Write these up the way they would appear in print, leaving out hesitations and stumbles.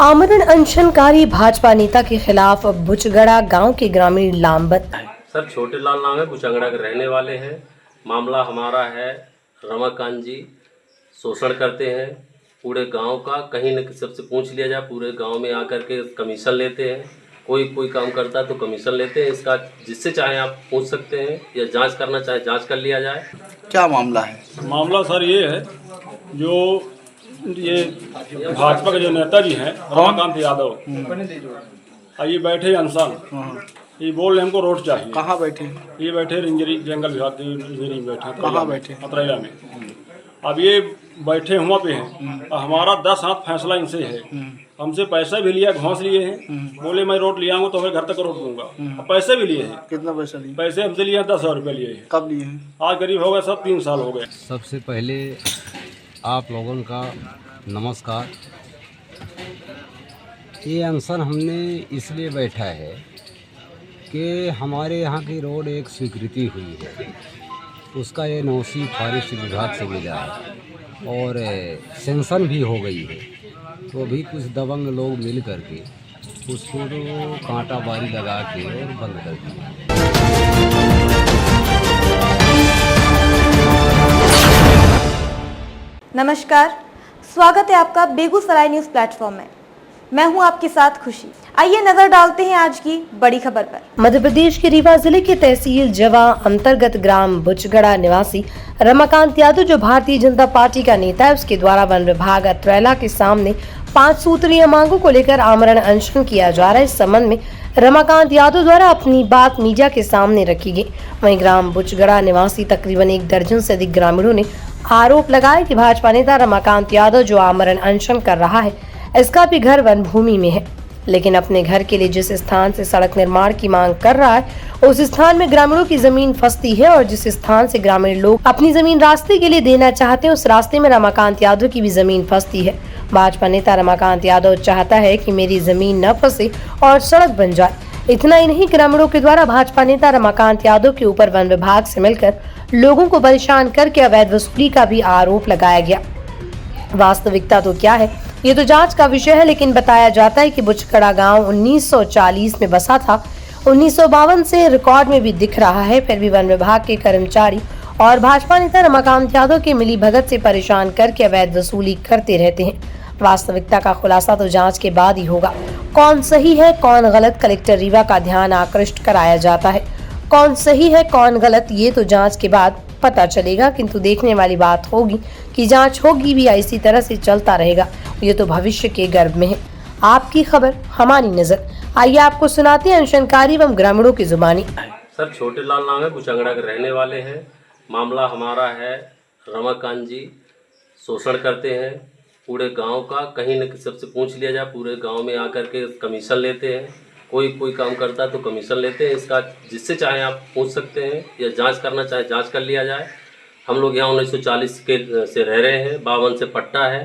आमरण अनशनकारी भाजपा नेता के खिलाफ बुचगड़ा गांव के ग्रामीण लामबंद। सर छोटे लाल नाम है, बुचंगड़ा के रहने वाले हैं। मामला हमारा है, रमाकांत जी शोषण करते हैं पूरे गांव का। कहीं न सबसे पूछ लिया जाए, पूरे गांव में आकर के कमीशन लेते हैं। कोई काम करता है तो कमीशन लेते हैं। इसका जिससे चाहे आप पूछ सकते हैं या जांच करना चाहे जांच कर लिया जाए। क्या मामला है? मामला सर ये है, जो ये भाजपा के जो नेताजी हैं रमाकांत यादव, ये बैठे अनशन, ये बोल रहे हमको रोड चाहिए। कहाँ बैठे? ये बैठे रिंजरी जंगल विभाग के इंजीनियरिंग में बैठे। कहाँ बैठे? अतरैला में। अब ये बैठे हुआ पे हैं, हमारा 10 हाथ फैसला इनसे है। हमसे पैसा भी लिया, घोंस लिए हैं। बोले मैं रोड ले आऊँगा तो मैं घर तक रोड दूंगा। अब पैसे भी लिए हैं। कितना पैसा लिए? पैसे हमसे लिए 10,000 रुपये लिए हैं। कब लिए हैं? आज करीब हो गए सब 3 साल हो गए। सबसे पहले आप लोगों का नमस्कार। ये अनशन हमने इसलिए बैठा है कि हमारे यहाँ की रोड एक स्वीकृति हुई है, उसका ये नौसी फॉरेस्ट विभाग से मिला है और सेंक्शन भी हो गई है। तो अभी कुछ दबंग लोग मिल करके उसको कांटा बारी लगा के और बंद कर दिया। नमस्कार, स्वागत है आपका बेगूसराय न्यूज़ प्लेटफॉर्म में। मैं हूं आपके साथ खुशी। आइए नजर डालते हैं आज की बड़ी खबर पर। मध्य प्रदेश के रीवा जिले के तहसील जवा अंतर्गत ग्राम बुचगड़ा निवासी रमाकांत यादव, जो भारतीय जनता पार्टी का नेता है, उसके द्वारा वन विभाग अतरैला के सामने 5 सूत्रीय मांगों को लेकर आमरण अनशन किया जा रहा है। इस संबंध में रमाकांत यादव द्वारा अपनी बात मीडिया के सामने रखी गई। वहीं ग्राम बुचगड़ा निवासी तकरीबन 1 दर्जन से अधिक ग्रामीणों ने आरोप लगाया कि भाजपा नेता रमाकांत यादव जो आमरण अनशन कर रहा है, इसका भी घर वन भूमि में है, लेकिन अपने घर के लिए जिस स्थान से सड़क निर्माण की मांग कर रहा है, उस स्थान में ग्रामीणों की जमीन फंसती है और जिस स्थान से ग्रामीण लोग अपनी जमीन रास्ते के लिए देना चाहते हैं, उस रास्ते में रमाकांत यादव की भी जमीन फंसती है। भाजपा नेता रमाकांत यादव चाहता है कि मेरी जमीन न फंसे और सड़क बन जाए। इतना ही नहीं, ग्रामीणों के द्वारा भाजपा नेता रमाकांत यादव के ऊपर वन विभाग से मिलकर लोगों को परेशान करके अवैध वसूली का भी आरोप लगाया गया। वास्तविकता तो क्या है, ये तो जांच का विषय है, लेकिन बताया जाता है कि बुचगड़ा गांव 1940 में बसा था। 1952 से रिकॉर्ड में भी दिख रहा है। फिर भी वन विभाग के कर्मचारी और भाजपा नेता रमाकांत यादव के मिली भगत से परेशान करके अवैध वसूली करते रहते हैं। वास्तविकता का खुलासा तो जांच के बाद ही होगा। कौन सही है कौन गलत, कलेक्टर रीवा का ध्यान आकृष्ट कराया जाता है। कौन सही है कौन गलत, ये तो जांच के बाद पता चलेगा। किंतु देखने वाली बात होगी कि जांच होगी भी या इसी तरह से चलता रहेगा, ये तो भविष्य के गर्भ में है। आपकी खबर हमारी नजर। आइए आपको सुनाते हैं अनशनकारी एवं ग्रामीणों की जुबानी। सर छोटे लाल नाम है, बुचंगड़ा के रहने वाले हैं। मामला हमारा है, रमाकांत जी शोषण करते हैं पूरे गांव का। कहीं न सबसे पूछ लिया जाए, पूरे गांव में आकर के कमीशन लेते हैं। कोई काम करता है तो कमीशन लेते हैं। इसका जिससे चाहे आप पूछ सकते हैं या जांच करना चाहे जांच कर लिया जाए। हम लोग यहाँ 1940 के से रह रहे हैं, 52 से पट्टा है,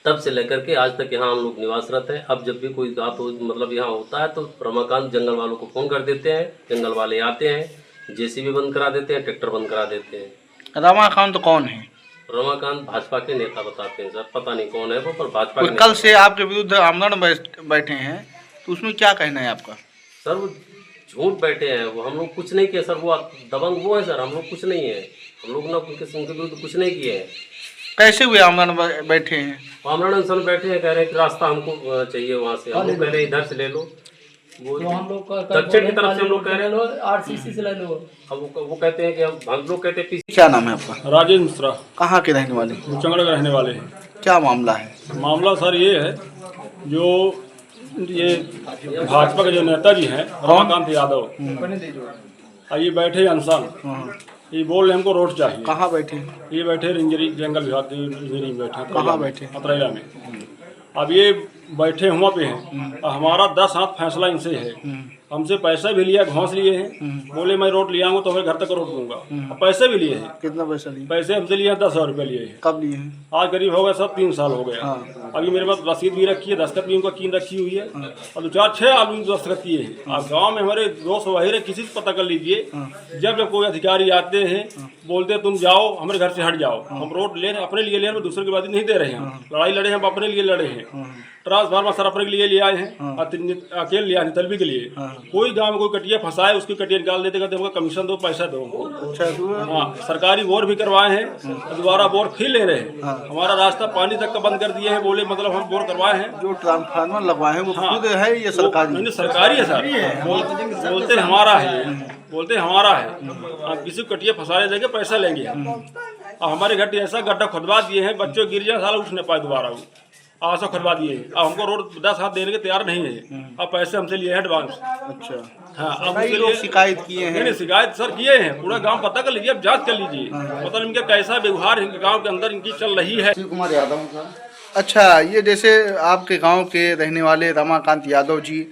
तब से लेकर के आज तक यहाँ हम लोग निवासरत हैं। अब जब भी कोई बात मतलब यहाँ होता है तो रमाकांत जंगल वालों को फ़ोन कर देते हैं, जंगल वाले आते हैं, जेसीबी बंद करा देते हैं, ट्रैक्टर बंद करा देते हैं। रमाकांत कौन है? रमाकांत भाजपा के नेता बताते हैं सर, पता नहीं कौन है वो, पर भाजपा के कल से आपके विरुद्ध आमरण बैठे हैं, तो उसमें क्या कहना है आपका? सर वो झूठ बैठे हैं, वो हम लोग कुछ नहीं किए सर, वो दबंग वो है सर, हम लोग कुछ नहीं है। हम लोग ना उनके विरुद्ध कुछ नहीं किए हैं। कैसे हुए आमरण बैठे हैं? आमरण अनशन बैठे हैं, कह रहे हैं कि रास्ता हमको चाहिए वहाँ से। हम लोग कह रहे हैं इधर से ले लो, वो तो हम लोग दक्षिण की तरफ से हम लोग कह रहे हैं आरसीसी से ले लो। अब वो कहते हैं कि हम लोग कहते हैं क्या नाम है आपका? राजेश मिश्रा। कहाँ के रहने वाले? बुचंगड़ा के रहने वाले हैं। क्या मामला है? मामला सर ये है, जो ये भाजपा के जो नेताजी हैं रमाकांत यादव, ये बैठे अनशन, ये बोल रहे हमको रोड चाहिए। कहाँ बैठे? ये बैठे रिंजरी जंगल विभाग के इंजीनियरिंग में बैठे। कहाँ बैठे? अतरैला में। अब ये बैठे हुआ पे हैं, हमारा 10 हाथ फैसला इनसे है। हमसे पैसा भी लिया, घोंस लिए हैं। बोले मैं रोड ले आऊँगा तो मैं घर तक रोड दूंगा। अब पैसे भी लिए हैं। कितना पैसा लिए? पैसे हमसे लिए 10,000 रुपये लिए हैं। कब लिए हैं? आज करीब हो गए सब 3 साल हो गए। अभी मेरे पास रसीद भी रखी है, दस्तखत भी उनका कीन रखी हुई है और 2-4-6 आदमी दस्तखत किए हैं। आप गाँव में हमारे दोस्त वही किसी से पता कर लीजिए, जब कोई अधिकारी आते हैं बोलते तुम जाओ हमारे घर से हट जाओ, हम रोड ले अपने लिए ले रहे हैं, दूसरे की बात नहीं दे रहे हैं। लड़ाई लड़े हैं, हम अपने लिए लड़े हैं। ट्रांसफार्मर सरफरे के लिए ले आए हैं और अकेले ले आए हैं तलबी के लिए। कोई गांव में कोई कटिया फंसाए उसकी कटिया निकाल देते कहते हमको कमीशन दो, पैसा दो। हाँ, सरकारी बोर भी करवाए हैं, दोबारा बोर फिर ले रहे हैं। हमारा रास्ता पानी तक का बंद कर दिए हैं, बोले मतलब हम बोर करवाए हैं। जो ट्रांसफार्मर लगवाए हैं वो खुद है ये सरकारी? सरकारी है सर, बोलते हमारा है, बोलते हमारा है। हम किसी को कटिया फंसाने देंगे, पैसा लेंगे। और हमारे घर ऐसा गड्ढा खुदवा दिए हैं, बच्चों गिर जाए साला उठ नहीं पाए दोबारा, वो आशा खुदवा दिए। अब हमको रोड 10 हाथ देने के तैयार नहीं है, अब पैसे हमसे लिए हैं एडवांस। अच्छा, हाँ, अब कई लोग शिकायत किए हैं। नहीं, शिकायत सर किए हैं, पूरा गांव पता कर लीजिए, अब जांच कर लीजिए, मतलब इनका कैसा व्यवहार इनके गांव के अंदर इनकी चल रही है। शिव कुमार यादव सर। अच्छा, ये जैसे आपके गांव के रहने वाले रमाकांत यादव जी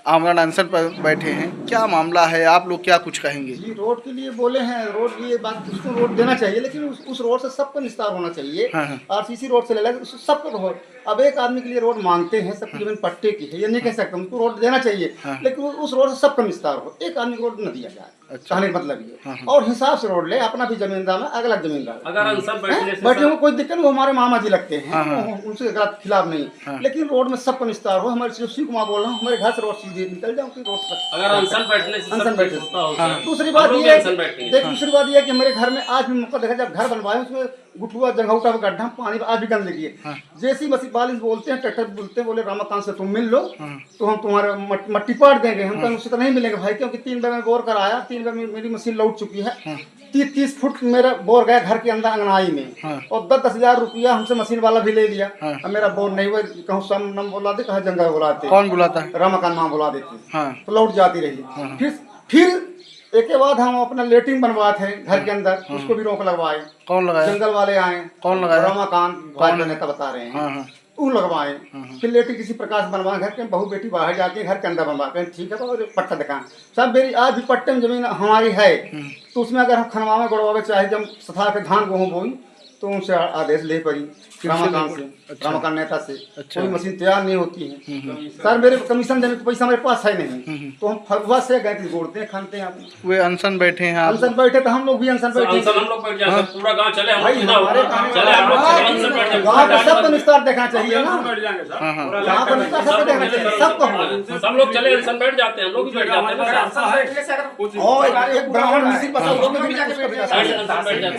आमरण अनशन पर बैठे हैं, क्या मामला है, आप लोग क्या कुछ कहेंगे? जी, रोड के लिए बोले हैं, रोड की ये बात, उसको रोड देना चाहिए, लेकिन उस रोड से सबका निस्तार होना चाहिए। आरसीसी रोड से ले लगे सबको रोड। अब एक आदमी के लिए रोड मांगते हैं, सबकी जमीन पट्टे की है, ये नहीं कह सकते, उनको रोड देना चाहिए, लेकिन उस रोड से सबका निस्तार हो, एक आदमी को रोड न दिया जाए। कहने का मतलब ये, और हिसाब से रोड ले, अपना भी जमींदार में अगला जमींदार। अगर बैठे हो कोई दिक्कत नहीं, वो हमारे मामा जी लगते हैं, उनसे खिलाफ नहीं, लेकिन रोड में सबका निस्तार हो। हमारे शिव कुमार बोल रहा हूँ, हमारे घर से रोड सीधे निकल जाओ रोड पर। अगर अनशन बैठने से दूसरी बात ये देख, दूसरी बात ये है कि मेरे घर में आज भी मौका देखा, जब घर बनवाए उसमें गुठुआ जंगौटा गड्ढा पानी आज भी गंदगी है। जैसी बसी बालिश बोलते हैं, ट्रैक्टर बोलते हैं, बोले रमाकांत से तुम मिल लो तो हम तुम्हारे मट्टी पाट देंगे। हम कहीं उससे तो नहीं मिलेंगे भाई, क्योंकि 3 बार मैं बोर कराया, 3 बार मेरी मशीन लौट चुकी है। 30 फुट मेरा बोर गया घर के अंदर अंगनाई में, और 10 हजार रुपया हमसे मशीन वाला भी ले लिया। अब मेरा बोर नहीं हुआ, कहूँ सम नम बुला दे, कहा जंगल बुलाते। कौन बुलाता है? रमाकांत माँ बुला देते, तो लौट जाती रही। फिर एक के बाद हम अपना लेटरिन बनवाए थे घर के अंदर, उसको भी रोक लगवाए। कौन लगाया? जंगल वाले आए। कौन लगाया? रमाकांत भाई नेता बता रहे हैं, वो लगवाए। फिर लेटरिन किसी प्रकार से बनवाए, घर के बहू बेटी बाहर जाती है, घर के अंदर बनवाते। ठीक है, तो पट्टा दिखाएं सब, मेरी आज भी पट्टे में जमीन हमारी है, तो उसमें अगर हम खनवावे गड़वावे चाहे, जब सथा के धान गेहूँ बोई तो उनसे आदेश ले पड़ी रमाकांत से, रमाकांत नेता से। कोई मशीन तैयार नहीं होती है सर, मेरे कमीशन देने को पैसा मेरे पास है नहीं, तो हम फगवा से गए थे, जोड़ते हैं, खानते हैं। वे अनशन बैठे हैं, अनशन बैठे तो हम लोग भी अनशन बैठे, हम लोग बैठ जाते, पूरा गांव चले भाई, हमारे गाँव का सबको निस्तार देखना चाहिए ना, गाँव का निस्तार सबको देखना चाहिए, सबको। सब लोग चले अनशन बैठ जाते हैं, हम लोग भी बैठ जाते हैं। और एक ब्राह्मण मिस्त्री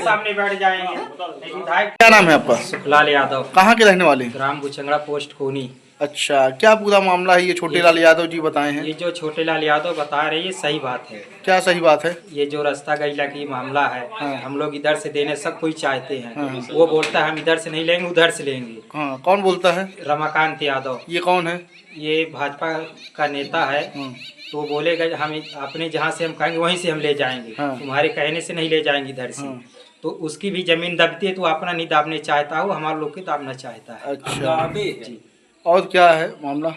सामने बैठ जाएंगे। क्या नाम है आपका? सुखलाल यादव। कहाँ के रहने वाले? ग्राम बुचंगड़ा, पोस्ट कोनी। अच्छा, क्या पूरा मामला है? ये छोटे लाल यादव जी बताए हैं। ये जो छोटे लाल यादव बता रहे हैं, ये सही बात है। क्या सही बात है? ये जो रास्ता गैला की मामला है, हम लोग इधर से देने सब कोई चाहते हैं, वो बोलता है हम इधर से नहीं लेंगे, उधर से लेंगे। कौन बोलता है? रमाकांत यादव। ये कौन है? ये भाजपा का नेता है। तो बोलेगा हम अपने जहाँ से हम कहेंगे वहीं से हम ले जाएंगे, तुम्हारे कहने से नहीं ले जाएंगे इधर से। तो उसकी भी जमीन दबती है, तो अपना नहीं दाबने चाहता है, वो हमारे लोग के दाबना चाहता है। अच्छा जी। और क्या है मामला?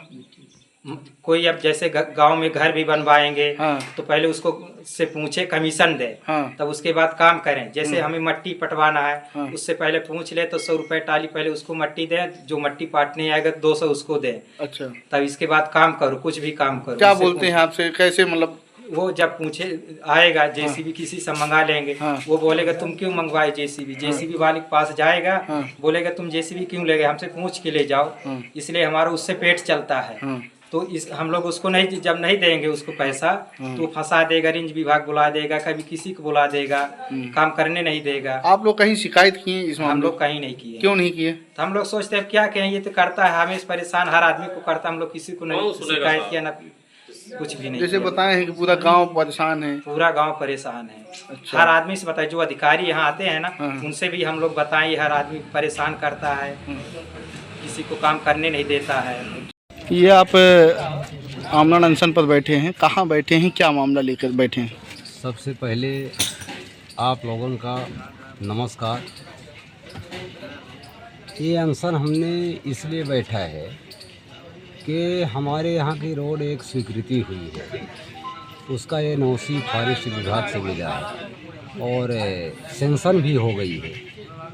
कोई अब जैसे गांव में घर भी बनवाएंगे, तो पहले उसको से पूछे कमीशन दे, तब उसके बाद काम करें। जैसे हमें मट्टी पटवाना है, उससे पहले पूछ ले तो 100 रुपए टाली पहले उसको मट्टी दे, जो मट्टी पाटने आएगा 200 उसको दे। अच्छा, तब इसके बाद काम करो, कुछ भी काम करो। क्या बोलते हैं आपसे, कैसे मतलब? वो जब पूछे आएगा, जेसीबी किसी से मंगा लेंगे, वो बोलेगा तुम क्यों मंगवाए जेसीबी, जेसीबी वाले के पास जाएगा, बोलेगा तुम जेसीबी क्यों ले गए, हमसे पूछ के ले जाओ, इसलिए हमारा उससे पेट चलता है। तो इस हम लोग उसको नहीं, जब नहीं देंगे उसको पैसा, तो फंसा देगा, रेंज विभाग बुला देगा, कभी किसी को बुला देगा, काम करने नहीं देगा। आप लोग कहीं शिकायत किए इस मामले? हम लोग कहीं नहीं किए। क्यों नहीं किए? तो हम लोग सोचते हैं क्या कहें, ये तो करता है, हमें परेशान हर आदमी को करता, हम लोग किसी को नहीं शिकायत किया, ना कुछ भी नहीं। जैसे बताए हैं कि पूरा गांव परेशान है। पूरा गांव परेशान है। अच्छा। हर आदमी से बताए, जो अधिकारी यहाँ आते हैं ना, उनसे भी हम लोग बताएं, ये हर आदमी परेशान करता है, किसी को काम करने नहीं देता है। ये आप आमरण अनशन पर बैठे हैं, कहाँ बैठे हैं, क्या मामला लेकर बैठे हैं? सबसे पहले आप लोगों का नमस्कार। ये अनशन हमने इसलिए बैठा है कि हमारे यहाँ की रोड एक स्वीकृति हुई है, उसका ये नौसी फॉरेस्ट विभाग से मिला है और सेंक्शन भी हो गई है।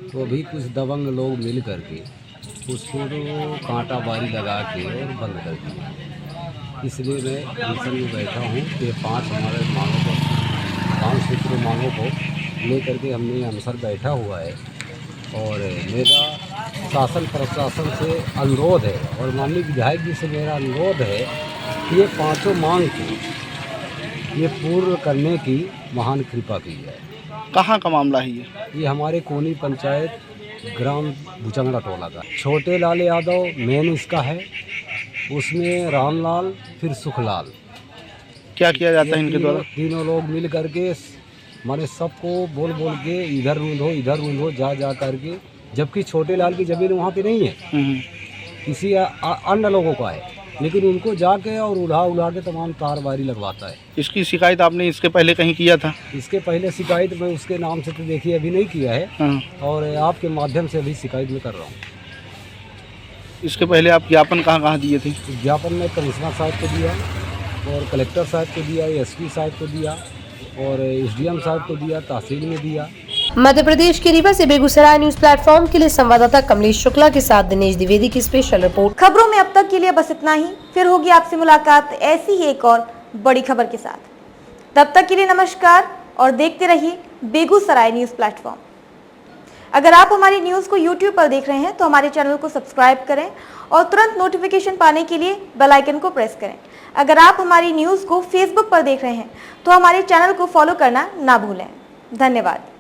तो अभी कुछ दबंग लोग मिल करके उसको कांटा बारी लगा के और बंद कर दिया। इसलिए मैं अनशन में बैठा हूँ कि 5 हमारे मांगों को, 5 सूत्र मांगों को लेकर के हमने अनशन बैठा हुआ है। और मेरा शासन प्रशासन से अनुरोध है और माननीय विधायक जी से मेरा अनुरोध है कि ये पांचों मांग की ये पूर्ण करने की महान कृपा की जाए। कहाँ का मामला है ये हमारे कोनी पंचायत ग्राम भुचंगड़ा टोला का छोटे लाल यादव मेन इसका है, उसमें रामलाल फिर सुखलाल, क्या किया जाता है इनके द्वारा? तीनों लोग मिल करके हमारे सबको बोल बोल के इधर रूंधो जा करके, जबकि छोटे लाल की ज़मीन वहाँ पे नहीं है, किसी अन्य लोगों का है, लेकिन उनको जाके और उड़ा के तमाम तारबारी लगवाता है। इसकी शिकायत आपने इसके पहले कहीं किया था? इसके पहले शिकायत मैं उसके नाम से तो देखिए अभी नहीं किया है, और आपके माध्यम से अभी शिकायत में कर रहा हूँ। इसके पहले आप ज्ञापन कहाँ दिए थे? ज्ञापन में कमिश्नर साहब को दिया और कलेक्टर साहब को दिया, एसपी साहब को दिया और एसडीएम साहब को दिया, तहसील में दिया। मध्य प्रदेश के रीवा से बेगूसराय न्यूज प्लेटफॉर्म के लिए संवाददाता कमलेश शुक्ला के साथ दिनेश द्विवेदी की स्पेशल रिपोर्ट। खबरों में अब तक के लिए बस इतना ही, फिर होगी आपसे मुलाकात ऐसी ही एक और बड़ी खबर के साथ। तब तक के लिए नमस्कार और देखते रहिए बेगूसराय न्यूज प्लेटफॉर्म। अगर आप हमारी न्यूज को YouTube पर देख रहे हैं तो हमारे चैनल को सब्सक्राइब करें और तुरंत नोटिफिकेशन पाने के लिए बेल आइकन को प्रेस करें। अगर आप हमारी न्यूज को Facebook पर देख रहे हैं तो हमारे चैनल को फॉलो करना ना भूलें। धन्यवाद।